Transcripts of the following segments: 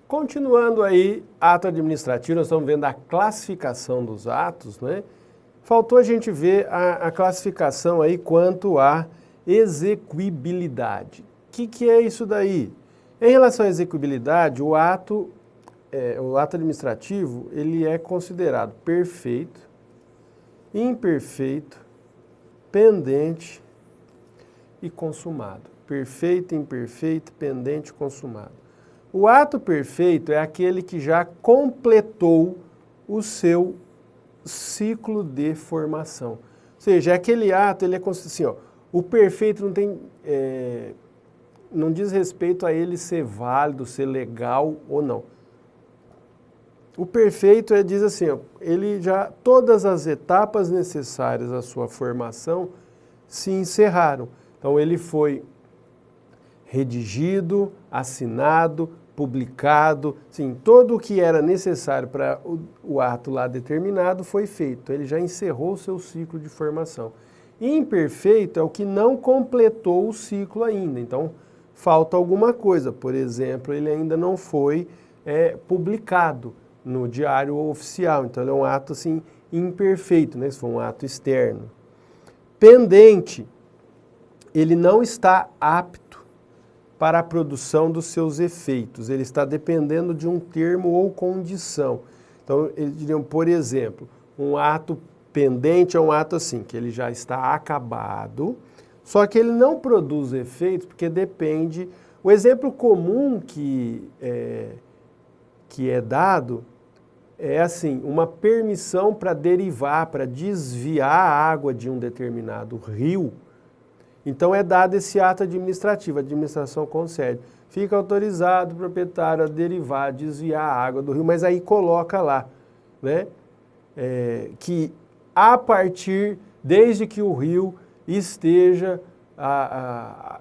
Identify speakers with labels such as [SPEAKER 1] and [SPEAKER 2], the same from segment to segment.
[SPEAKER 1] Continuando aí, ato administrativo, nós estamos vendo a classificação dos atos, né? Faltou a gente ver a classificação aí quanto à execuibilidade. O que é isso daí? Em relação à execuibilidade, o ato administrativo, ele é considerado perfeito, imperfeito, pendente e consumado. Perfeito, imperfeito, pendente e consumado. O ato perfeito é aquele que já completou o seu ciclo de formação. Ou seja, aquele ato, ele é assim, ó, o perfeito não tem, não diz respeito a ele ser válido, ser legal ou não. O perfeito diz assim, ó, ele já, todas as etapas necessárias à sua formação se encerraram. Então ele foi redigido, assinado, publicado, sim, todo o que era necessário para o ato lá determinado foi feito. Ele já encerrou o seu ciclo de formação. Imperfeito é o que não completou o ciclo ainda. Então, falta alguma coisa. Por exemplo, ele ainda não foi publicado no diário oficial. Então, ele é um ato assim imperfeito, né? Se for um ato externo. Pendente, ele não está apto para a produção dos seus efeitos. Ele está dependendo de um termo ou condição. Então, eles diriam, por exemplo, um ato pendente é um ato assim, que ele já está acabado, só que ele não produz efeitos porque depende... O exemplo comum que é dado é assim, uma permissão para derivar, para desviar a água de um determinado rio. Então é dado esse ato administrativo, a administração concede. Fica autorizado o proprietário a derivar, desviar a água do rio, mas aí coloca lá, né, que a partir, desde que o rio esteja,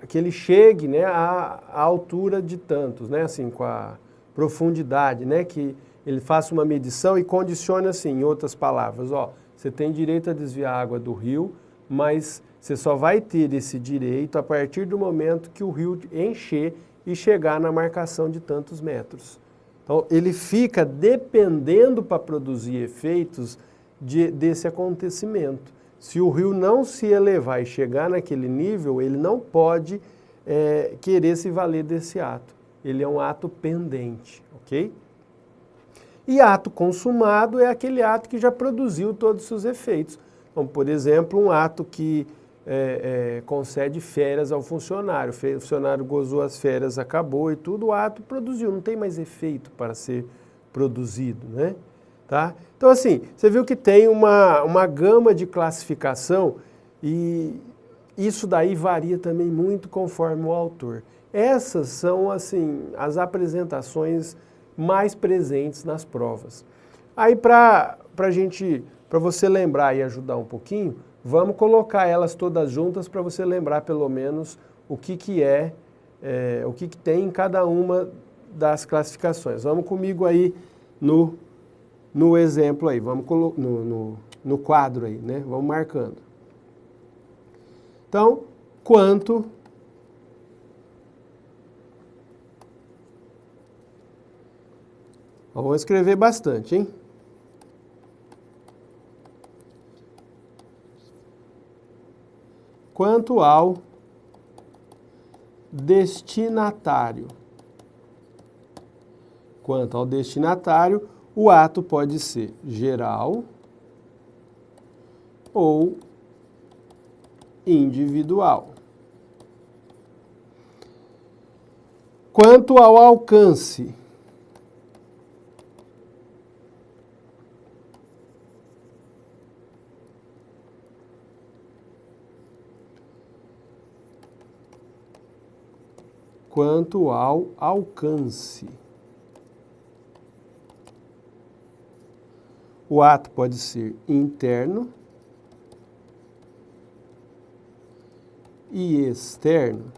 [SPEAKER 1] que ele chegue, né, à altura de tantos, né, assim, com a profundidade, né, que ele faça uma medição e condicione assim, em outras palavras, ó, você tem direito a desviar a água do rio, mas você só vai ter esse direito a partir do momento que o rio encher e chegar na marcação de tantos metros. Então, ele fica dependendo para produzir efeitos desse acontecimento. Se o rio não se elevar e chegar naquele nível, ele não pode querer se valer desse ato. Ele é um ato pendente, ok? E ato consumado é aquele ato que já produziu todos os seus efeitos. Então, por exemplo, um ato que concede férias ao funcionário. O funcionário gozou as férias, acabou e tudo, o ato produziu, não tem mais efeito para ser produzido, né? Tá? Então, assim, você viu que tem uma gama de classificação e isso daí varia também muito conforme o autor. Essas são, assim, as apresentações mais presentes nas provas. Aí, para você lembrar e ajudar um pouquinho, vamos colocar elas todas juntas para você lembrar pelo menos o que tem em cada uma das classificações. Vamos comigo aí no exemplo aí, vamos no quadro aí, né? Vamos marcando. Então, quanto vamos escrever bastante, hein? Quanto ao destinatário. Quanto ao destinatário, o ato pode ser geral ou individual. Quanto ao alcance, quanto ao alcance. O ato pode ser interno e externo.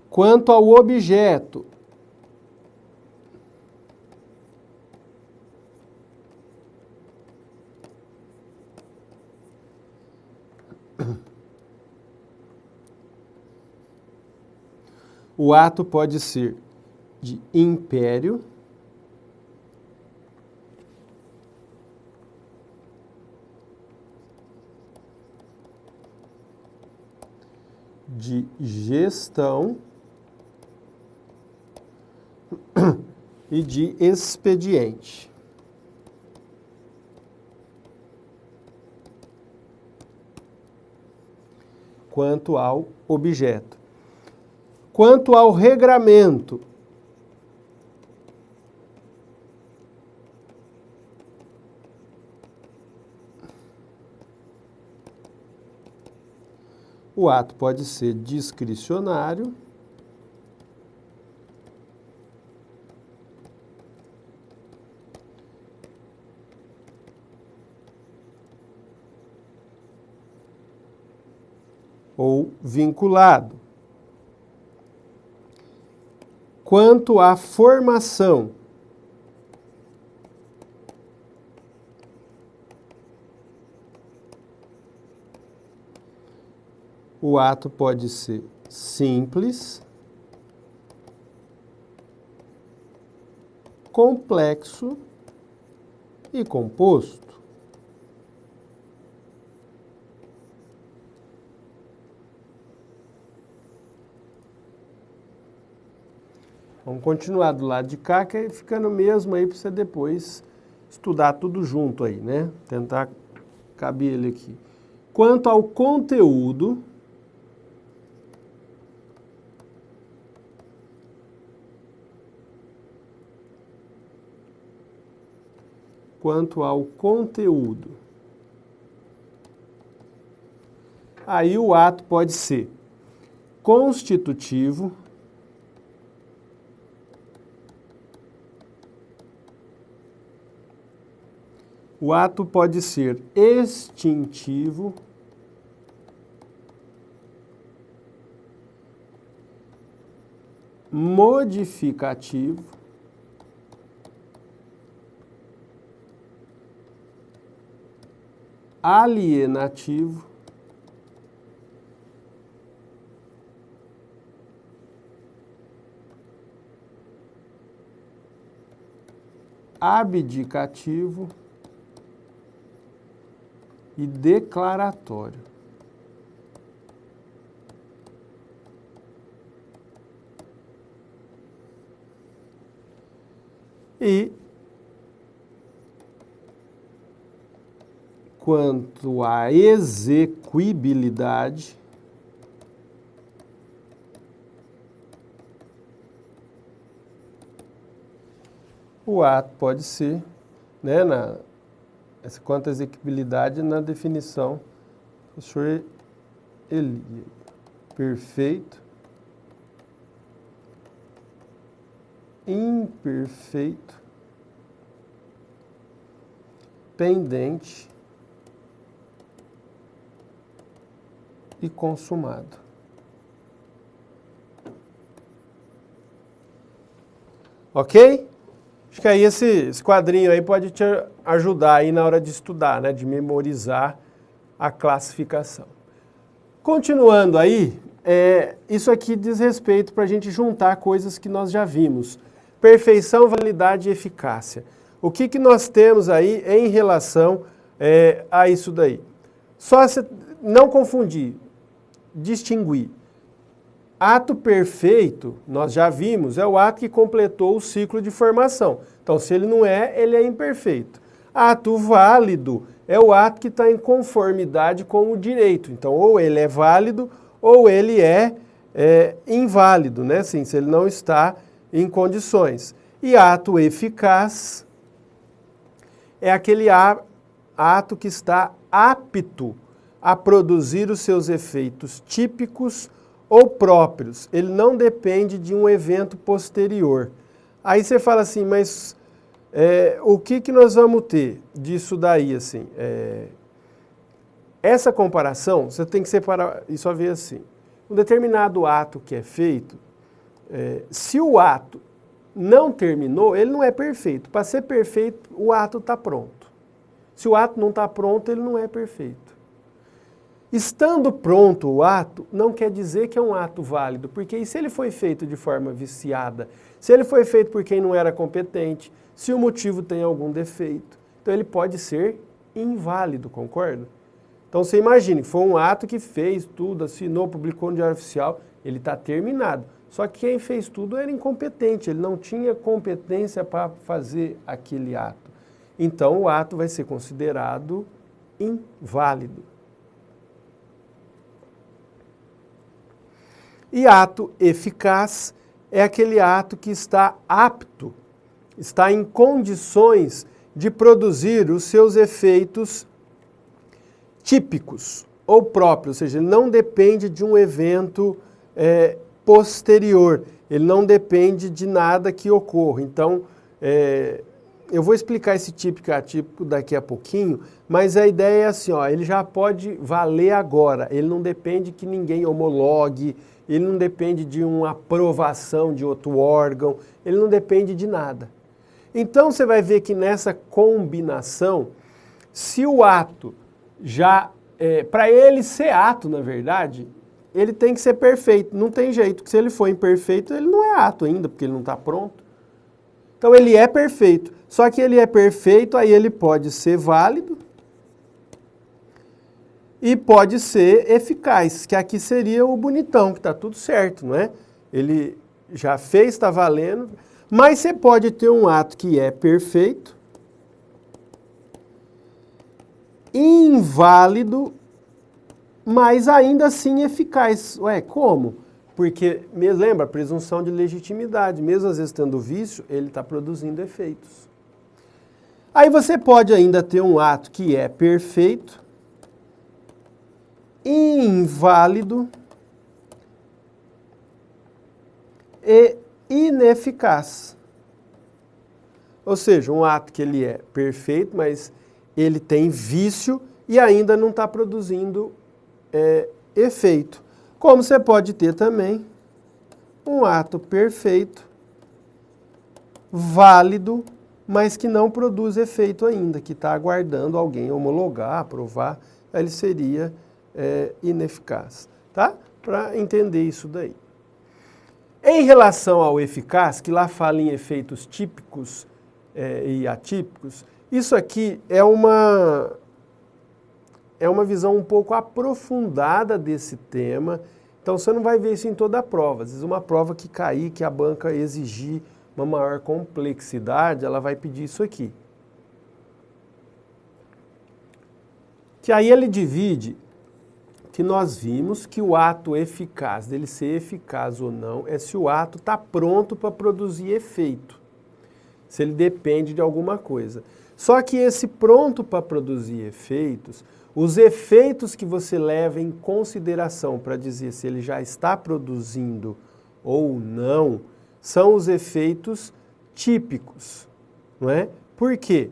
[SPEAKER 1] Quanto ao objeto, O ato pode ser de império, de gestão e de expediente. Quanto ao objeto. Quanto ao regramento, o ato pode ser discricionário ou vinculado. Quanto à formação, o ato pode ser simples, complexo e composto. Vamos continuar do lado de cá, que aí fica no mesmo aí para você depois estudar tudo junto aí, né? Tentar caber ele aqui. Quanto ao conteúdo, aí o ato pode ser constitutivo, o ato pode ser extintivo, modificativo, alienativo, abdicativo e declaratório. E quanto à execuibilidade, o ato pode ser, né, quanto à execuibilidade na definição do professor Eli, perfeito, imperfeito, pendente e consumado. Ok? Acho que aí esse quadrinho aí pode te ajudar aí na hora de estudar, né? De memorizar a classificação. Continuando aí, isso aqui diz respeito para a gente juntar coisas que nós já vimos. Perfeição, validade e eficácia. O que nós temos aí em relação a isso daí? Só se não confundir, distinguir. Ato perfeito, nós já vimos, é o ato que completou o ciclo de formação. Então, se ele não ele é imperfeito. Ato válido é o ato que está em conformidade com o direito. Então, ou ele é válido ou ele é inválido, né? Assim, se ele não está em condições. E ato eficaz é aquele ato que está apto a produzir os seus efeitos típicos ou próprios. Ele não depende de um evento posterior. Aí você fala assim, mas o que nós vamos ter disso daí, assim? Essa comparação, você tem que separar e só ver assim. Um determinado ato que é feito, se o ato não terminou, ele não é perfeito. Para ser perfeito, o ato está pronto. Se o ato não está pronto, ele não é perfeito. Estando pronto o ato, não quer dizer que é um ato válido, porque e se ele foi feito de forma viciada, se ele foi feito por quem não era competente, se o motivo tem algum defeito, então ele pode ser inválido, concorda? Então você imagine, foi um ato que fez tudo, assinou, publicou no Diário Oficial, ele está terminado. Só que quem fez tudo era incompetente, ele não tinha competência para fazer aquele ato. Então o ato vai ser considerado inválido. E ato eficaz é aquele ato que está apto, está em condições de produzir os seus efeitos típicos ou próprios, ou seja, ele não depende de um evento posterior, ele não depende de nada que ocorra. Então, eu vou explicar esse típico e atípico daqui a pouquinho, mas a ideia é assim, ó, ele já pode valer agora, ele não depende que ninguém homologue, ele não depende de uma aprovação de outro órgão, ele não depende de nada. Então você vai ver que nessa combinação, se o ato já, para ele ser ato, na verdade, ele tem que ser perfeito, não tem jeito, que se ele for imperfeito, ele não é ato ainda, porque ele não está pronto. Então ele é perfeito, só que ele é perfeito, aí ele pode ser válido e pode ser eficaz, que aqui seria o bonitão, que está tudo certo, não é? Ele já fez, está valendo, mas você pode ter um ato que é perfeito, inválido, mas ainda assim eficaz. Ué, como? Porque, lembra, presunção de legitimidade, mesmo às vezes tendo vício, ele está produzindo efeitos. Aí você pode ainda ter um ato que é perfeito, inválido e ineficaz. Ou seja, um ato que ele é perfeito, mas ele tem vício e ainda não está produzindo efeito. Como você pode ter também um ato perfeito, válido, mas que não produz efeito ainda, que está aguardando alguém homologar, aprovar, ele seria ineficaz, tá? Para entender isso daí. Em relação ao eficaz, que lá fala em efeitos típicos e atípicos, isso aqui é uma visão um pouco aprofundada desse tema, então você não vai ver isso em toda a prova. Às vezes uma prova que cair, que a banca exigir uma maior complexidade, ela vai pedir isso aqui. Que aí ele divide, que nós vimos que o ato eficaz, dele ser eficaz ou não, é se o ato está pronto para produzir efeito, se ele depende de alguma coisa. Só que esse pronto para produzir efeitos, os efeitos que você leva em consideração para dizer se ele já está produzindo ou não, são os efeitos típicos, não é? Por quê?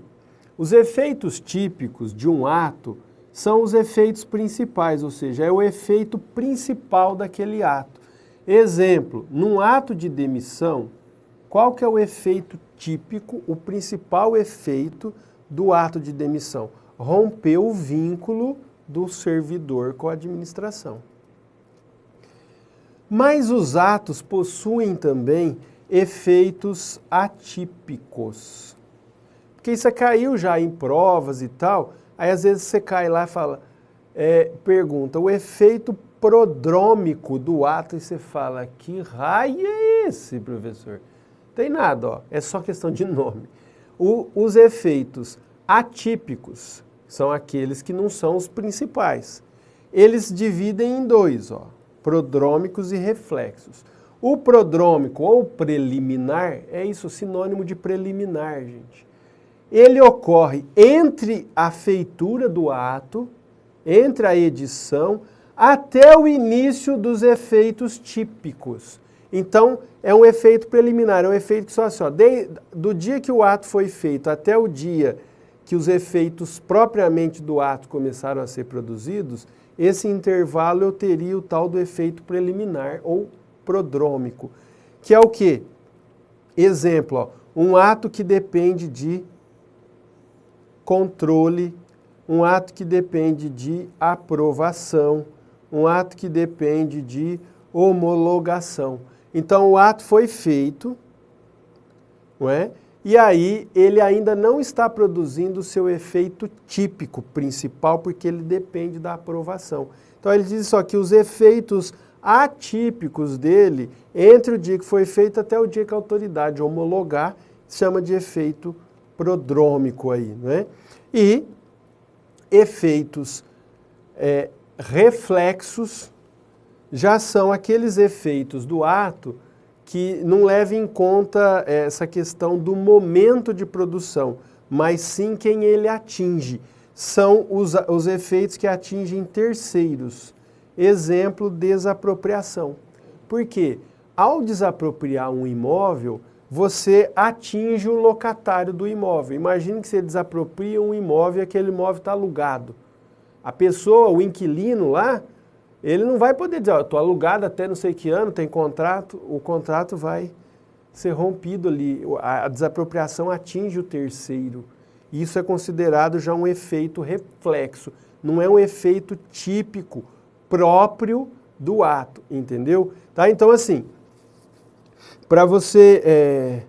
[SPEAKER 1] Os efeitos típicos de um ato são os efeitos principais, ou seja, é o efeito principal daquele ato. Exemplo, num ato de demissão, qual que é o efeito típico, o principal efeito do ato de demissão? Romper o vínculo do servidor com a administração. Mas os atos possuem também efeitos atípicos. Porque isso caiu já em provas e tal, aí às vezes você cai lá e fala, pergunta, o efeito prodrômico do ato, e você fala, que raio é esse, professor? Tem nada, ó, é só questão de nome. Os efeitos atípicos são aqueles que não são os principais. Eles dividem em dois, ó, prodrômicos e reflexos. O prodrômico ou preliminar, é isso, sinônimo de preliminar, gente. Ele ocorre entre a feitura do ato, entre a edição, até o início dos efeitos típicos. Então, é um efeito preliminar, é um efeito que só assim, ó, do dia que o ato foi feito até o dia que os efeitos propriamente do ato começaram a ser produzidos, esse intervalo eu teria o tal do efeito preliminar ou prodrômico, que é o quê? Exemplo, ó, um ato que depende de controle um ato que depende de aprovação, um ato que depende de homologação. Então, o ato foi feito, não é? E aí ele ainda não está produzindo o seu efeito típico principal, porque ele depende da aprovação. Então, ele diz só que os efeitos atípicos dele, entre o dia que foi feito até o dia que a autoridade homologar, chama de efeito prodrômico aí, né? E efeitos reflexos já são aqueles efeitos do ato que não levam em conta essa questão do momento de produção, mas sim quem ele atinge. São os efeitos que atingem terceiros. Exemplo, desapropriação. Por quê? Ao desapropriar um imóvel, você atinge o locatário do imóvel. Imagine que você desapropria um imóvel e aquele imóvel está alugado. A pessoa, o inquilino lá, ele não vai poder dizer, estou alugado até não sei que ano, tem contrato, o contrato vai ser rompido ali. A desapropriação atinge o terceiro. Isso é considerado já um efeito reflexo, não é um efeito típico, próprio do ato, entendeu? Tá? Então, assim, para você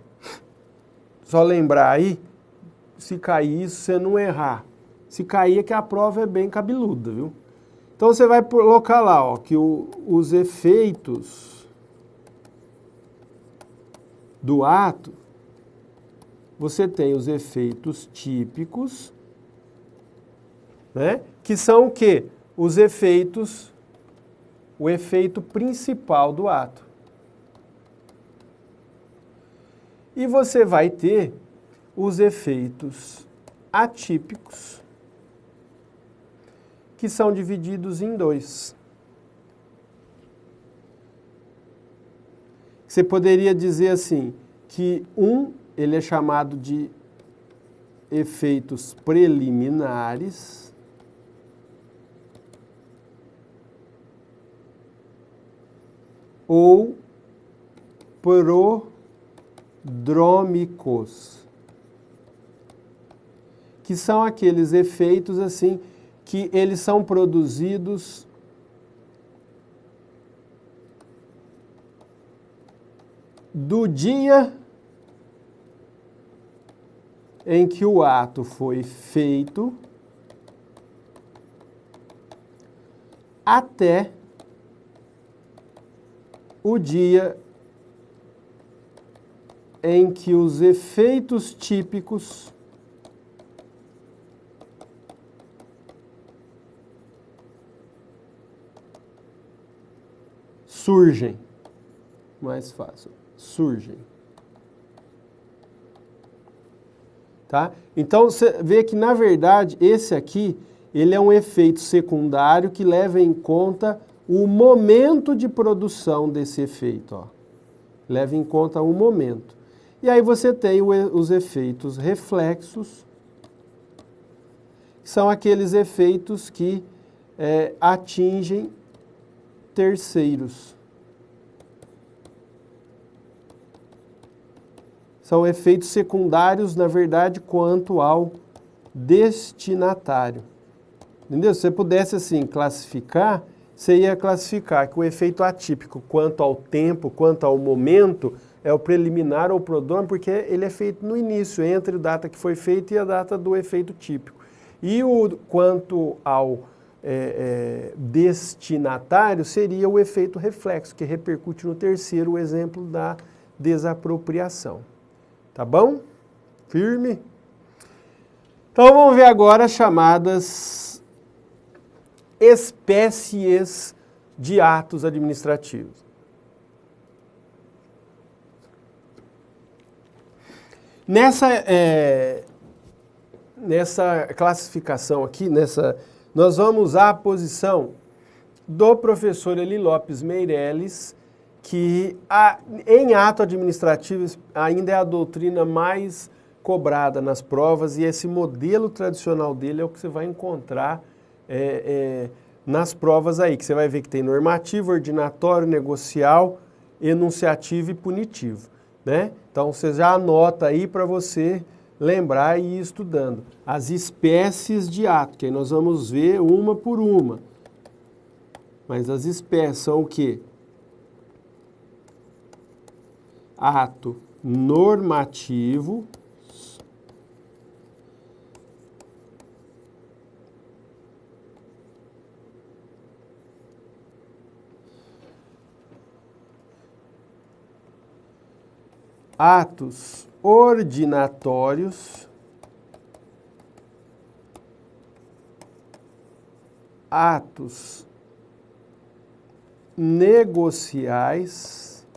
[SPEAKER 1] só lembrar aí, se cair isso, você não errar. Se cair é que a prova é bem cabeluda, viu? Então você vai colocar lá, ó, que os efeitos do ato, você tem os efeitos típicos, né? Que são o quê? Os efeitos, o efeito principal do ato. E você vai ter os efeitos atípicos, que são divididos em dois. Você poderia dizer assim, que ele é chamado de efeitos preliminares, ou prodrômicos, que são aqueles efeitos assim que eles são produzidos do dia em que o ato foi feito até o dia em que os efeitos típicos surgem. Mais fácil. Surgem. Tá? Então, você vê que, na verdade, esse aqui, ele é um efeito secundário que leva em conta o momento de produção desse efeito. Ó. Leva em conta o momento. E aí você tem os efeitos reflexos, que são aqueles efeitos que atingem terceiros. São efeitos secundários, na verdade, quanto ao destinatário. Entendeu? Se você pudesse, assim, classificar, você ia classificar que o efeito atípico, quanto ao tempo, quanto ao momento, é o preliminar ou prodrômico, porque ele é feito no início, entre a data que foi feita e a data do efeito típico. E quanto ao destinatário, seria o efeito reflexo, que repercute no terceiro, o exemplo da desapropriação. Tá bom? Firme? Então vamos ver agora as chamadas espécies de atos administrativos. Nessa classificação aqui, nós vamos usar a posição do professor Eli Lopes Meirelles, que em ato administrativo ainda é a doutrina mais cobrada nas provas, e esse modelo tradicional dele é o que você vai encontrar nas provas aí, que você vai ver que tem normativo, ordinatório, negocial, enunciativo e punitivo, né? Então você já anota aí para você lembrar e ir estudando. As espécies de ato, que aí nós vamos ver uma por uma. Mas as espécies são o quê? Ato normativo, atos ordinatórios, atos negociais,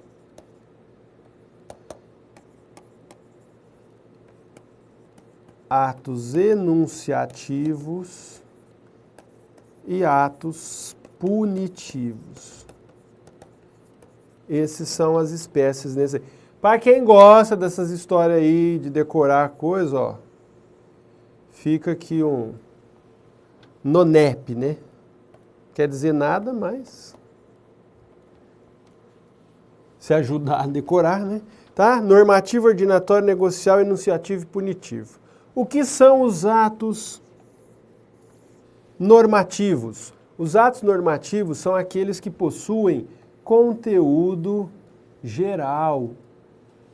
[SPEAKER 1] atos enunciativos e atos punitivos. Esses são as espécies nesse. Para quem gosta dessas histórias aí de decorar coisa, ó, fica aqui um NONEP, né? Quer dizer nada, mas se ajudar a decorar, né? Tá? Normativo, ordinatório, negocial, enunciativo e punitivo. O que são os atos normativos? Os atos normativos são aqueles que possuem conteúdo geral,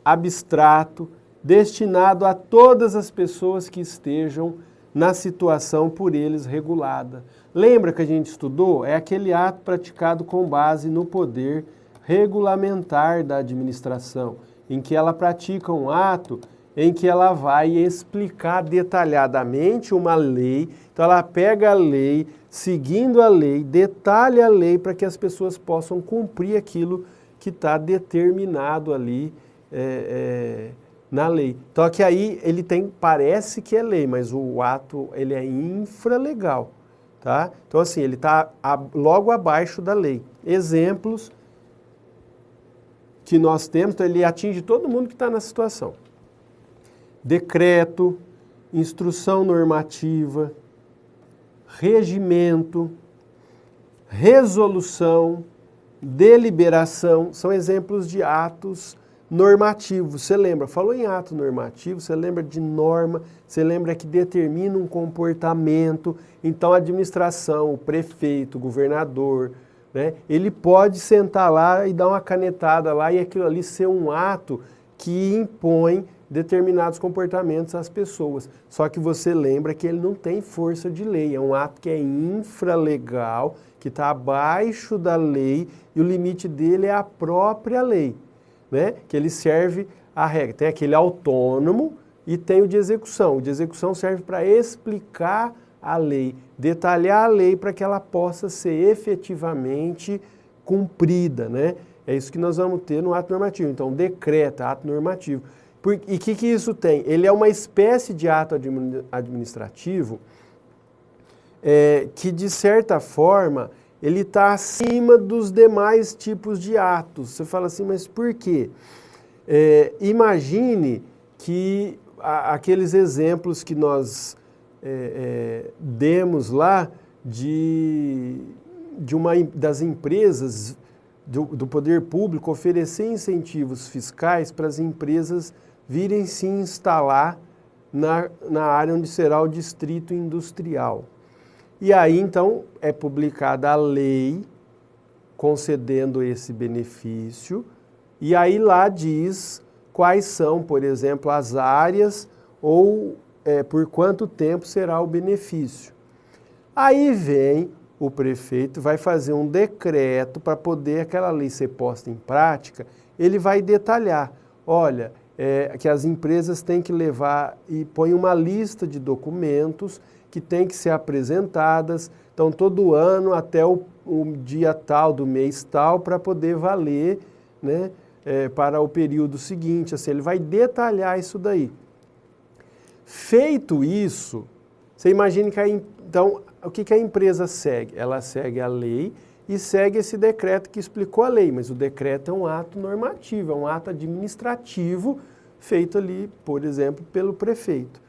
[SPEAKER 1] abstrato, destinado a todas as pessoas que estejam na situação por eles regulada. Lembra que a gente estudou? É aquele ato praticado com base no poder regulamentar da administração, em que ela pratica um ato em que ela vai explicar detalhadamente uma lei. Então ela pega a lei, seguindo a lei, detalha a lei para que as pessoas possam cumprir aquilo que está determinado ali na lei. Então aqui aí ele tem, parece que é lei, mas o ato ele é infralegal, tá? Então assim, ele está logo abaixo da lei. Exemplos que nós temos, então ele atinge todo mundo que está na situação. Decreto, instrução normativa, regimento, resolução, deliberação, são exemplos de atos normativos. Você lembra, falou em ato normativo, você lembra de norma, você lembra que determina um comportamento. Então a administração, o prefeito, o governador, né, ele pode sentar lá e dar uma canetada lá e aquilo ali ser um ato que impõe determinados comportamentos às pessoas. Só que você lembra que ele não tem força de lei, é um ato que é infralegal, que está abaixo da lei e o limite dele é a própria lei, né? Que ele serve a regra. Tem aquele autônomo e tem o de execução. O de execução serve para explicar a lei, detalhar a lei para que ela possa ser efetivamente cumprida, né? É isso que nós vamos ter no ato normativo. Então, decreta, ato normativo. E o que isso tem? Ele é uma espécie de ato administrativo que, de certa forma, ele está acima dos demais tipos de atos. Você fala assim, mas por quê? Imagine que aqueles exemplos que nós demos lá das empresas do poder público oferecer incentivos fiscais para as empresas virem se instalar na área onde será o distrito industrial. E aí, então, é publicada a lei concedendo esse benefício, e aí lá diz quais são, por exemplo, as áreas ou por quanto tempo será o benefício. Aí vem o prefeito, vai fazer um decreto para poder aquela lei ser posta em prática, ele vai detalhar, olha, que as empresas têm que levar e põe uma lista de documentos que têm que ser apresentadas, então todo ano até o dia tal do mês tal para poder valer, né, para o período seguinte, assim, ele vai detalhar isso daí. Feito isso, você imagina que então o que a empresa segue? Ela segue a lei e segue esse decreto que explicou a lei, mas o decreto é um ato normativo, é um ato administrativo feito ali, por exemplo, pelo prefeito.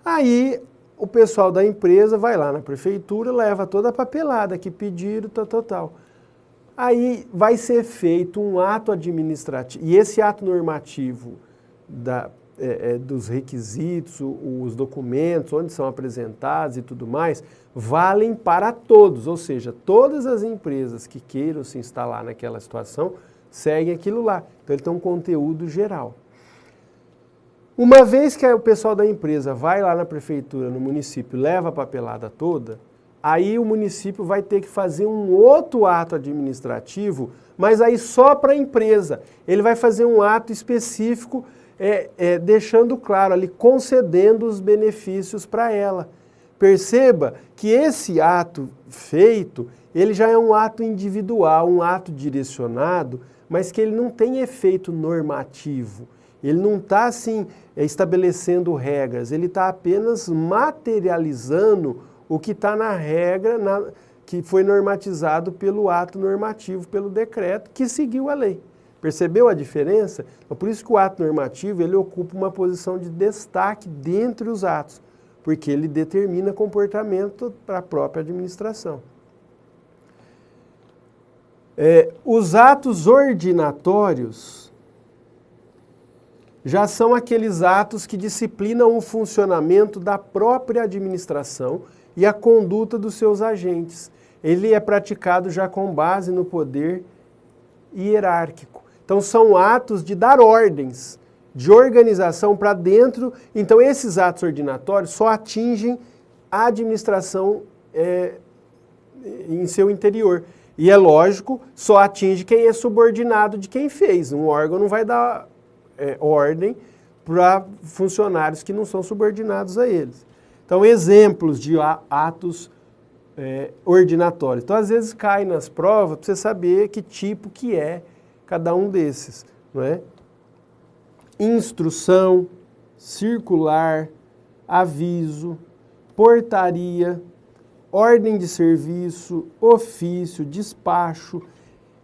[SPEAKER 1] Aí o pessoal da empresa vai lá na prefeitura, leva toda a papelada que pediram, tal. Aí vai ser feito um ato administrativo, e esse ato normativo dos requisitos, os documentos, onde são apresentados e tudo mais, valem para todos, ou seja, todas as empresas que queiram se instalar naquela situação seguem aquilo lá. Então ele tem um conteúdo geral. Uma vez que o pessoal da empresa vai lá na prefeitura, no município, leva a papelada toda, aí o município vai ter que fazer um outro ato administrativo, mas aí só para a empresa. Ele vai fazer um ato específico, deixando claro ali, concedendo os benefícios para ela. Perceba que esse ato feito, ele já é um ato individual, um ato direcionado, mas que ele não tem efeito normativo. Ele não está assim estabelecendo regras, ele está apenas materializando o que está na regra, que foi normatizado pelo ato normativo, pelo decreto, que seguiu a lei. Percebeu a diferença? Então, por isso que o ato normativo ele ocupa uma posição de destaque dentre os atos, porque ele determina comportamento para a própria administração. Os atos ordinatórios já são aqueles atos que disciplinam o funcionamento da própria administração e a conduta dos seus agentes. Ele é praticado já com base no poder hierárquico. Então são atos de dar ordens, de organização para dentro. Então esses atos ordinatórios só atingem a administração em seu interior. E é lógico, só atinge quem é subordinado de quem fez. Um órgão não vai dar ordem para funcionários que não são subordinados a eles. Então, exemplos de atos ordinatórios. Então, às vezes, cai nas provas para você saber que tipo que é cada um desses. Não é? Instrução, circular, aviso, portaria, ordem de serviço, ofício, despacho.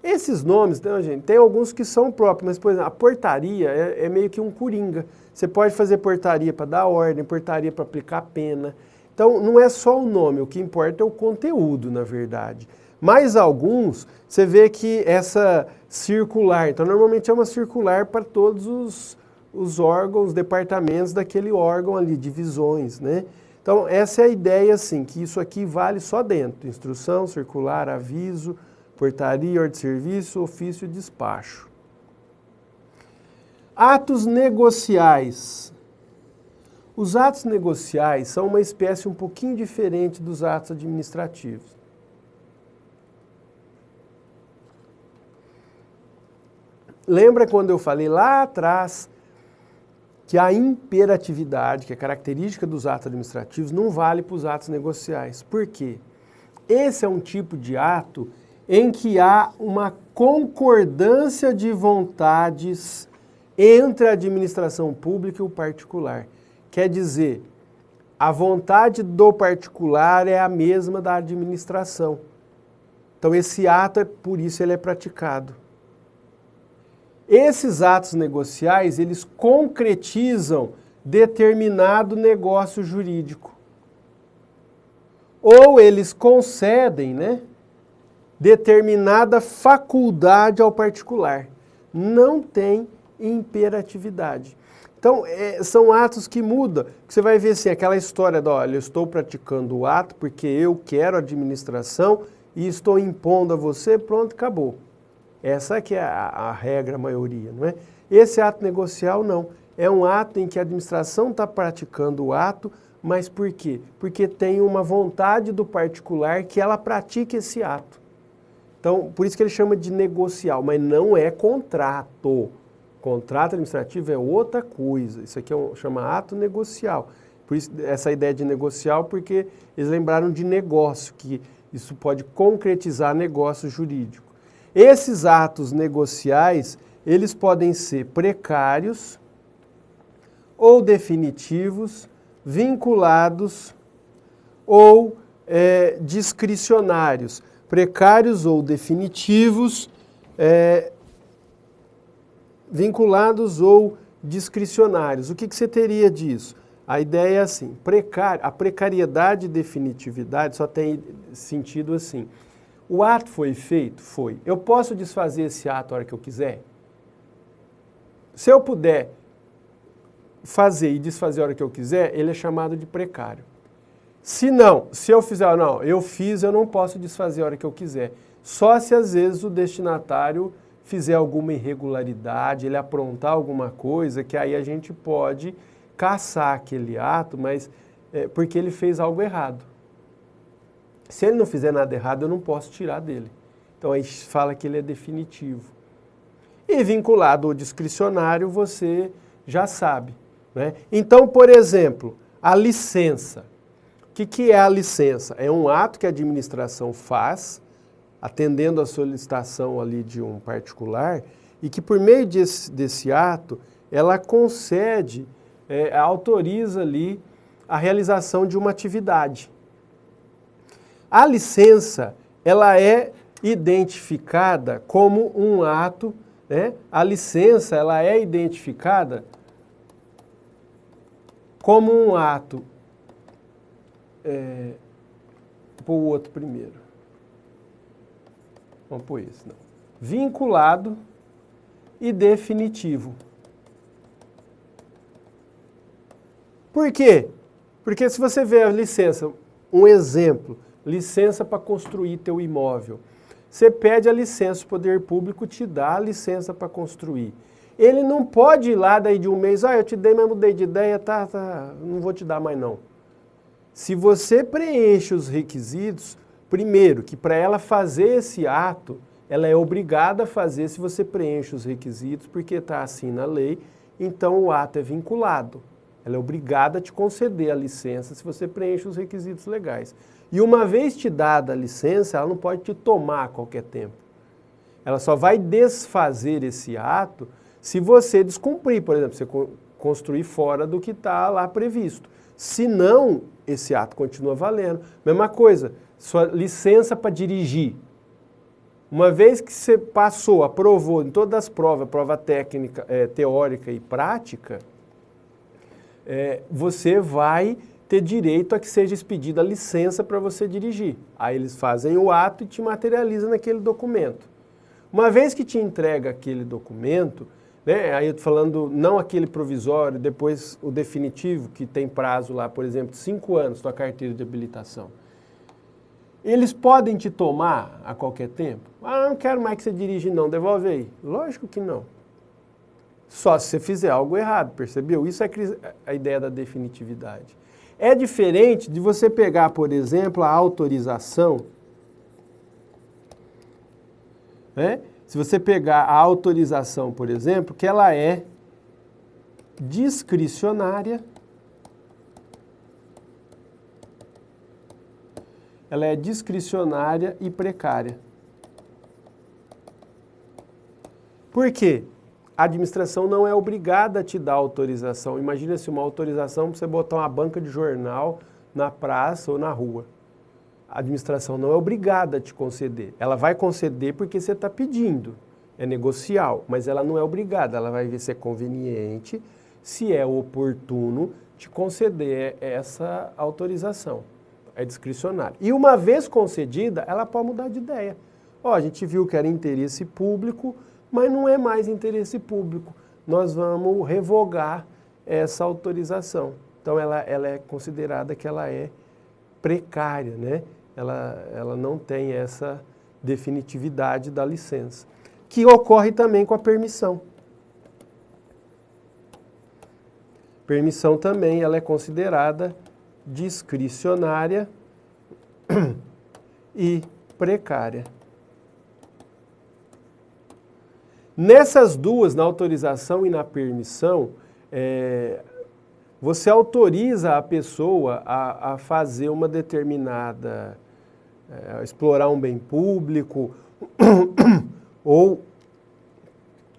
[SPEAKER 1] Esses nomes, então, gente, tem alguns que são próprios, mas, por exemplo, a portaria é meio que um coringa. Você pode fazer portaria para dar ordem, portaria para aplicar pena. Então, não é só o nome, o que importa é o conteúdo, na verdade. Mas alguns, você vê que essa circular, então, normalmente é uma circular para todos os órgãos, departamentos daquele órgão ali, divisões, né? Então, essa é a ideia, assim, que isso aqui vale só dentro. Instrução, circular, aviso, portaria, ordem de serviço, ofício e despacho. Atos negociais. Os atos negociais são uma espécie um pouquinho diferente dos atos administrativos. Lembra quando eu falei lá atrás que a imperatividade, que é característica dos atos administrativos, não vale para os atos negociais. Por quê? Esse é um tipo de ato em que há uma concordância de vontades entre a administração pública e o particular. Quer dizer, a vontade do particular é a mesma da administração. Então esse ato, por isso ele é praticado. Esses atos negociais, eles concretizam determinado negócio jurídico. Ou eles concedem, né, determinada faculdade ao particular. Não tem imperatividade. Então, são atos que mudam. Você vai ver assim, aquela história de, olha, eu estou praticando o ato porque eu quero a administração e estou impondo a você, pronto, acabou. Essa que é a regra, a maioria, não é? Esse ato negocial, não. É um ato em que a administração está praticando o ato, mas por quê? Porque tem uma vontade do particular que ela pratique esse ato. Então, por isso que ele chama de negocial, mas não é contrato. Contrato administrativo é outra coisa. Isso aqui chama ato negocial. Por isso, essa ideia de negocial, porque eles lembraram de negócio, que isso pode concretizar negócio jurídico. Esses atos negociais, eles podem ser precários ou definitivos, vinculados ou discricionários. Precários ou definitivos, vinculados ou discricionários. O que você teria disso? A ideia é assim, a precariedade e definitividade só tem sentido assim. O ato foi feito? Foi. Eu posso desfazer esse ato a hora que eu quiser? Se eu puder fazer e desfazer a hora que eu quiser, ele é chamado de precário. Se não, se eu fizer, não, eu fiz, eu não posso desfazer a hora que eu quiser. Só se às vezes o destinatário fizer alguma irregularidade, ele aprontar alguma coisa, que aí a gente pode cassar aquele ato, mas porque ele fez algo errado. Se ele não fizer nada errado, eu não posso tirar dele. Então aí fala que ele é definitivo. E vinculado ao discricionário, você já sabe, né? Então, por exemplo, a licença. O que é a licença? É um ato que a administração faz, atendendo a solicitação ali de um particular, e que por meio desse ato, ela concede, autoriza ali a realização de uma atividade. A licença, ela é identificada como um ato, né? A licença, ela é identificada como um ato. Vou pôr o outro primeiro. Vamos pôr esse, não. Vinculado e definitivo. Por quê? Porque se você vê a licença, um exemplo, licença para construir teu imóvel. Você pede a licença, o poder público te dá a licença para construir. Ele não pode ir lá daí de um mês, eu te dei, mas mudei de ideia, tá, não vou te dar mais não. Se você preenche os requisitos, primeiro, que para ela fazer esse ato, ela é obrigada a fazer se você preenche os requisitos, porque está assim na lei, então o ato é vinculado. Ela é obrigada a te conceder a licença se você preenche os requisitos legais. E uma vez te dada a licença, ela não pode te tomar a qualquer tempo. Ela só vai desfazer esse ato se você descumprir, por exemplo, você construir fora do que está lá previsto. Se não, esse ato continua valendo. Mesma coisa, sua licença para dirigir. Uma vez que você passou, aprovou em todas as provas, prova técnica, teórica e prática, você vai ter direito a que seja expedida a licença para você dirigir. Aí eles fazem o ato e te materializam naquele documento. Uma vez que te entrega aquele documento, né, aí eu estou falando não aquele provisório, depois o definitivo, que tem prazo lá, por exemplo, 5 anos, tua carteira de habilitação. Eles podem te tomar a qualquer tempo? Ah, não quero mais que você dirige não, devolve aí. Lógico que não. Só se você fizer algo errado, percebeu? Isso é a ideia da definitividade. É diferente de você pegar, por exemplo, a autorização, né? Se você pegar a autorização, por exemplo, que ela é discricionária, e precária. Por quê? A administração não é obrigada a te dar autorização. Imagina se uma autorização para você botar uma banca de jornal na praça ou na rua. A administração não é obrigada a te conceder. Ela vai conceder porque você está pedindo. É negocial, mas ela não é obrigada. Ela vai ver se é conveniente, se é oportuno te conceder essa autorização. É discricionária. E uma vez concedida, ela pode mudar de ideia. Ó, a gente viu que era interesse público, mas não é mais interesse público. Nós vamos revogar essa autorização. Então ela é considerada que ela é precária, né? Ela não tem essa definitividade da licença, que ocorre também com a permissão. Permissão também ela é considerada discricionária e precária. Nessas duas, na autorização e na permissão, você autoriza a pessoa a fazer uma determinada, explorar um bem público ou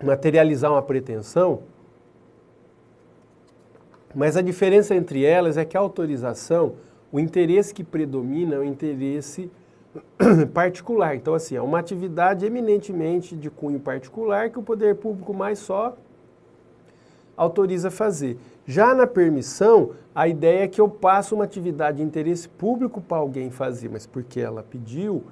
[SPEAKER 1] materializar uma pretensão, mas a diferença entre elas é que a autorização, o interesse que predomina é o interesse particular. Então, assim, é uma atividade eminentemente de cunho particular que o poder público mais só autoriza fazer. Já na permissão, a ideia é que eu passo uma atividade de interesse público para alguém fazer, mas porque ela pediu,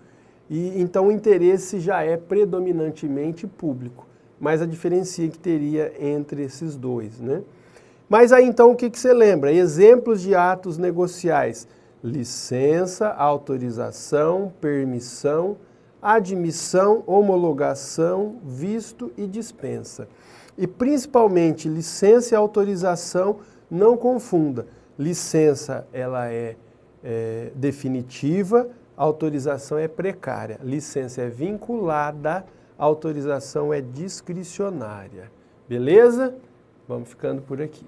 [SPEAKER 1] e então o interesse já é predominantemente público. Mas a diferença que teria entre esses dois, né? Mas aí então o que você lembra? Exemplos de atos negociais: licença, autorização, permissão, admissão, homologação, visto e dispensa. E principalmente licença e autorização, não confunda. Licença ela é definitiva, autorização é precária. Licença é vinculada, autorização é discricionária. Beleza? Vamos ficando por aqui.